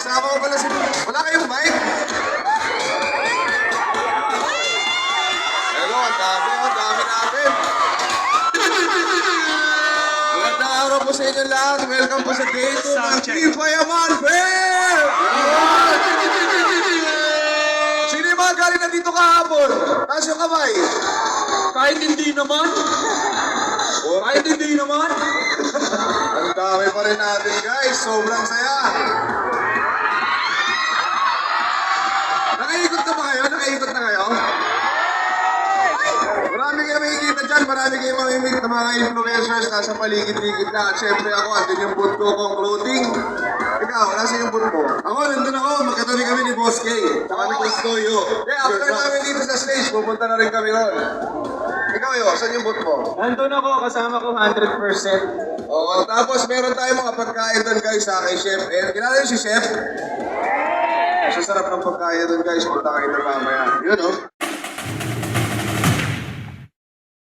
Kasama ko pala si... Wala kayong mic? Hello, ang dami natin. Magandang araw po sa inyo lahat. Welcome po sa day 2 ng Team Payaman Fair! Sino yung mga galing na dito kahapon? Taas yung kamay. Kahit hindi naman. Kahit hindi naman. Ang dami pa rin natin, guys. Sobrang saya. Nakaikot na ba kayo? Nakaikot na kayo? Marami kayo makikita dyan. Marami kayo mamimig na mga influencers nasa paligid-ligid na. At syempre ako, andun yung boot ko kong clothing. Ikaw, nasa yung boot mo? Ako, nandun ako. Magkatabi kami ni Boss K. Tsaka ni Boss Toyo. Eh, after namin dito sa stage, pupunta na rin kami ron. Ikaw yun, saan yung boot mo? Nandun ako, kasama ko 100%. Oo, tapos meron tayong mga pagkain doon guys sa kay Chef. Eh, kilala niyo si Chef? Sa sarap ng pagkain doon guys, punta kayo doon mamaya. Yun oh.